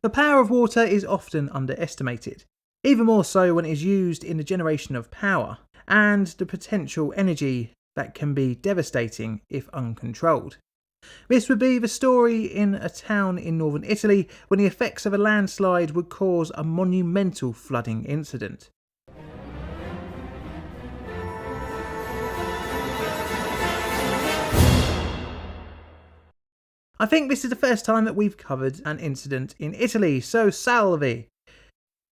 The power of water is often underestimated, even more so when it is used in the generation of power, and the potential energy that can be devastating if uncontrolled. This would be the story in a town in northern Italy when the effects of a landslide would cause a monumental flooding incident. I think this is the first time that we've covered an incident in Italy, so salve!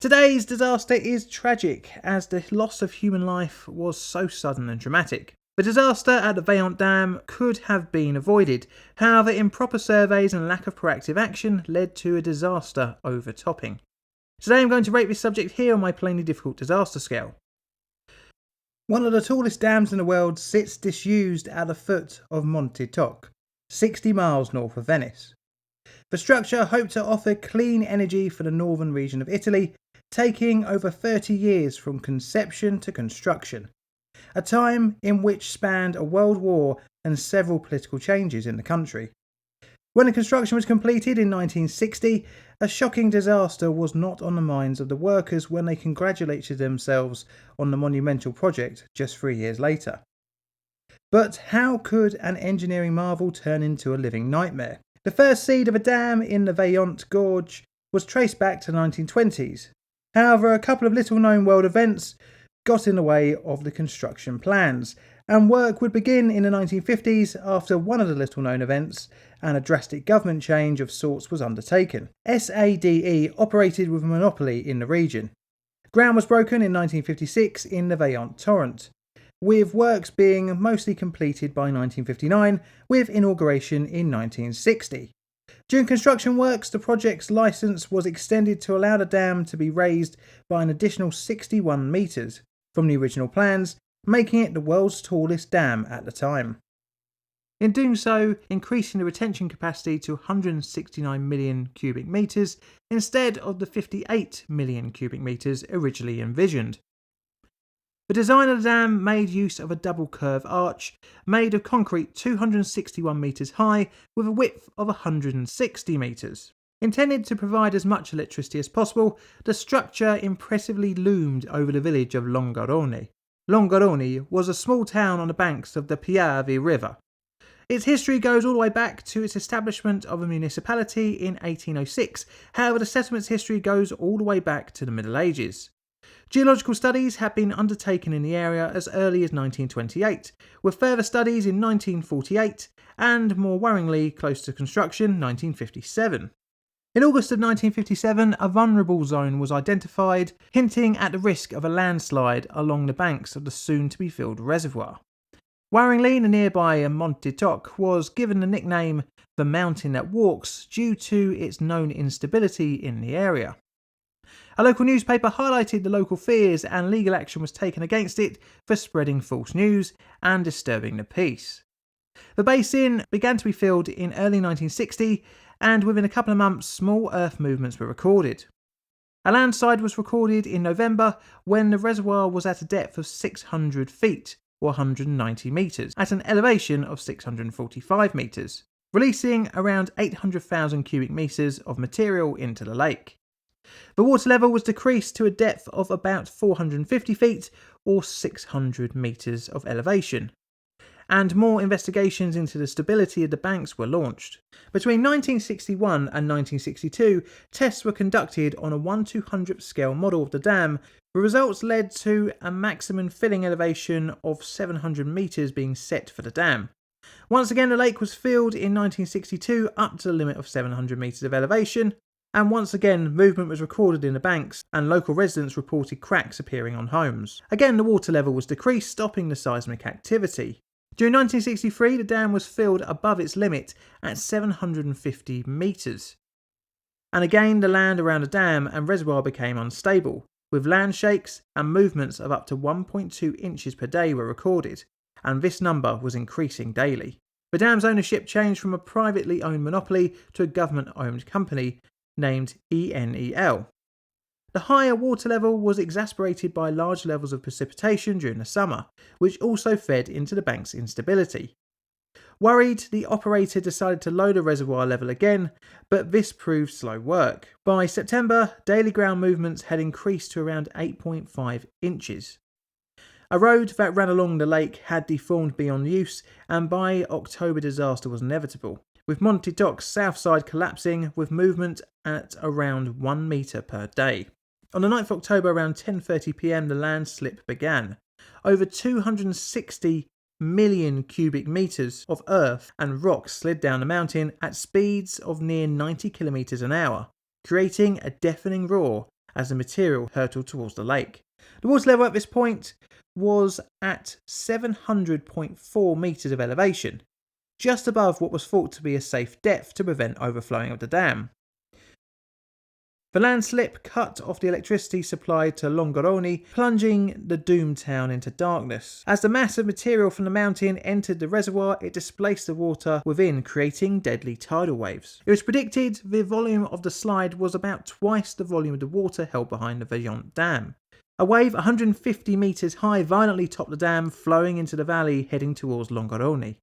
Today's disaster is tragic, as the loss of human life was so sudden and dramatic. The disaster at the Vajont Dam could have been avoided, however improper surveys and lack of proactive action led to a disaster overtopping. Today I'm going to rate this subject here on my plainly difficult disaster scale. One of the tallest dams in the world sits disused at the foot of Monte Toc, 60 miles north of Venice. The structure hoped to offer clean energy for the northern region of Italy, taking over 30 years from conception to construction, a time in which spanned a world war and several political changes in the country. When the construction was completed in 1960, a shocking disaster was not on the minds of the workers when they congratulated themselves on the monumental project just 3 years later. But how could an engineering marvel turn into a living nightmare? The first seed of a dam in the Vajont Gorge was traced back to the 1920s. However, a couple of little-known world events got in the way of the construction plans, and work would begin in the 1950s after one of the little-known events and a drastic government change of sorts was undertaken. SADE operated with a monopoly in the region. Ground was broken in 1956 in the Vajont Torrent, with works being mostly completed by 1959, with inauguration in 1960. During construction works, the project's licence was extended to allow the dam to be raised by an additional 61 metres from the original plans, making it the world's tallest dam at the time. In doing so, increasing the retention capacity to 169 million cubic metres instead of the 58 million cubic metres originally envisioned. The design of the dam made use of a double curve arch made of concrete 261 metres high with a width of 160 metres. Intended to provide as much electricity as possible, the structure impressively loomed over the village of Longarone. Longarone was a small town on the banks of the Piave River. Its history goes all the way back to its establishment of a municipality in 1806, however the settlement's history goes all the way back to the Middle Ages. Geological studies have been undertaken in the area as early as 1928, with further studies in 1948 and, more worryingly, close to construction, 1957. In August of 1957, a vulnerable zone was identified, hinting at the risk of a landslide along the banks of the soon-to-be-filled reservoir. Worryingly, the nearby Monte Toc was given the nickname the Mountain That Walks due to its known instability in the area. A local newspaper highlighted the local fears and legal action was taken against it for spreading false news and disturbing the peace. The basin began to be filled in early 1960 and within a couple of months small earth movements were recorded. A landslide was recorded in November when the reservoir was at a depth of 600 feet or 190 metres at an elevation of 645 metres, releasing around 800,000 cubic metres of material into the lake. The water level was decreased to a depth of about 450 feet or 600 metres of elevation, and more investigations into the stability of the banks were launched. Between 1961 and 1962, tests were conducted on a 1/200th scale model of the dam. The results led to a maximum filling elevation of 700 metres being set for the dam. Once again, the lake was filled in 1962 up to the limit of 700 metres of elevation, and once again movement was recorded in the banks and local residents reported cracks appearing on homes. Again, the water level was decreased, stopping the seismic activity. During 1963, the dam was filled above its limit at 750 metres. And again, the land around the dam and reservoir became unstable, with land shakes and movements of up to 1.2 inches per day were recorded, and this number was increasing daily. The dam's ownership changed from a privately owned monopoly to a government-owned company named ENEL. The higher water level was exacerbated by large levels of precipitation during the summer, which also fed into the bank's instability. Worried, the operator decided to lower the reservoir level again, but this proved slow work. By September, daily ground movements had increased to around 8.5 inches. A road that ran along the lake had deformed beyond use, and by October disaster was inevitable, with Monte Doc's south side collapsing with movement at around 1 metre per day. On the 9th of October around 10:30 p.m. the landslip began. Over 260 million cubic metres of earth and rock slid down the mountain at speeds of near 90 kilometres an hour, creating a deafening roar as the material hurtled towards the lake. The water level at this point was at 700.4 metres of elevation, just above what was thought to be a safe depth to prevent overflowing of the dam. The landslip cut off the electricity supply to Longarone, plunging the doomed town into darkness. As the mass of material from the mountain entered the reservoir, it displaced the water within, creating deadly tidal waves. It was predicted the volume of the slide was about twice the volume of the water held behind the Vaillant Dam. A wave 150 metres high violently topped the dam, flowing into the valley heading towards Longarone.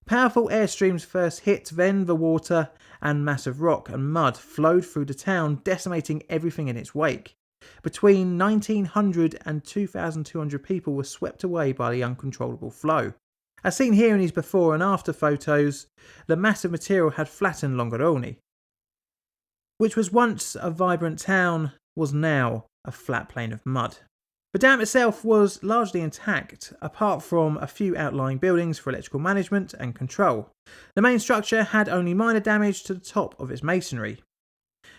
Powerful airstreams first hit, then the water and massive rock and mud flowed through the town, decimating everything in its wake. Between 1,900 and 2,200 people were swept away by the uncontrollable flow. As seen here in these before and after photos, the massive material had flattened Longarone, which was once a vibrant town, was now a flat plain of mud. The dam itself was largely intact, apart from a few outlying buildings for electrical management and control. The main structure had only minor damage to the top of its masonry.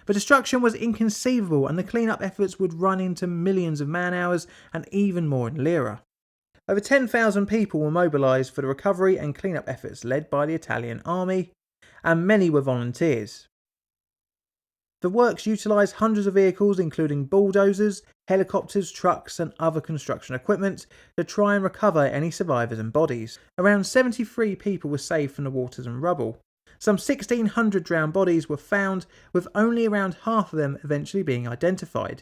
The destruction was inconceivable, and the clean-up efforts would run into millions of man-hours and even more in lira. Over 10,000 people were mobilised for the recovery and clean-up efforts led by the Italian army, and many were volunteers. The works utilised hundreds of vehicles, including bulldozers, helicopters, trucks and other construction equipment, to try and recover any survivors and bodies. Around 73 people were saved from the waters and rubble. Some 1,600 drowned bodies were found, with only around half of them eventually being identified.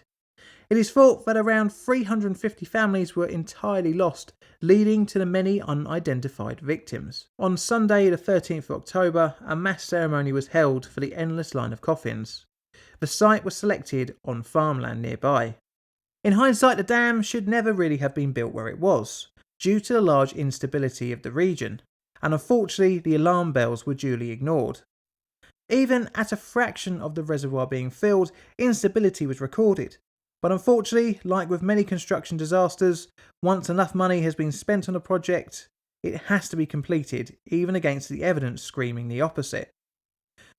It is thought that around 350 families were entirely lost, leading to the many unidentified victims. On Sunday the 13th of October, a mass ceremony was held for the endless line of coffins. The site was selected on farmland nearby. In hindsight, the dam should never really have been built where it was, due to the large instability of the region, and unfortunately the alarm bells were duly ignored. Even at a fraction of the reservoir being filled, instability was recorded. But unfortunately, like with many construction disasters, once enough money has been spent on a project, it has to be completed, even against the evidence screaming the opposite.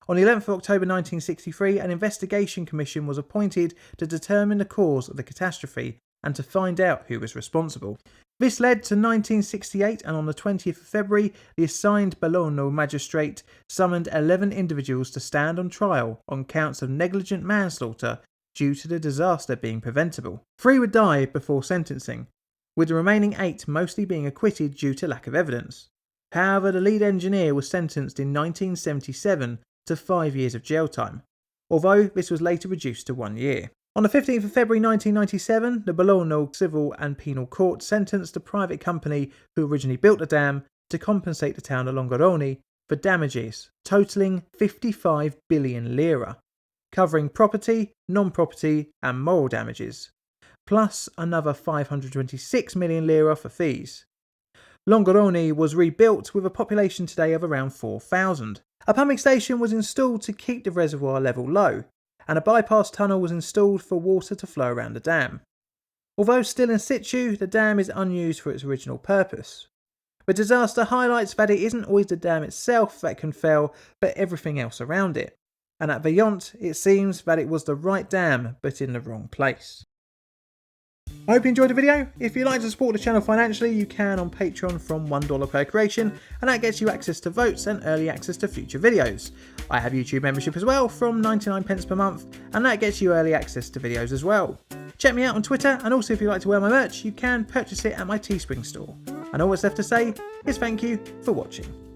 On the 11th of October 1963, an investigation commission was appointed to determine the cause of the catastrophe and to find out who was responsible. This led to 1968, and on the 20th of February, the assigned Belluno magistrate summoned 11 individuals to stand on trial on counts of negligent manslaughter due to the disaster being preventable. 3 would die before sentencing, with the remaining 8 mostly being acquitted due to lack of evidence. However, the lead engineer was sentenced in 1977 to 5 years of jail time, although this was later reduced to 1 year. On the 15th of February 1997, the Belluno Civil and Penal Court sentenced the private company who originally built the dam to compensate the town of Longarone for damages totalling 55 billion lira, covering property, non-property and moral damages, plus another 526 million lira for fees. Longarone was rebuilt with a population today of around 4,000. A pumping station was installed to keep the reservoir level low, and a bypass tunnel was installed for water to flow around the dam. Although still in situ, the dam is unused for its original purpose. The disaster highlights that it isn't always the dam itself that can fail, but everything else around it. And at Vaillant, it seems that it was the right dam, but in the wrong place. I hope you enjoyed the video. If you'd like to support the channel financially, you can on Patreon from $1 per creation, and that gets you access to votes and early access to future videos. I have YouTube membership as well from 99p per month, and that gets you early access to videos as well. Check me out on Twitter, and also if you'd like to wear my merch, you can purchase it at my Teespring store. And all that's left to say is thank you for watching.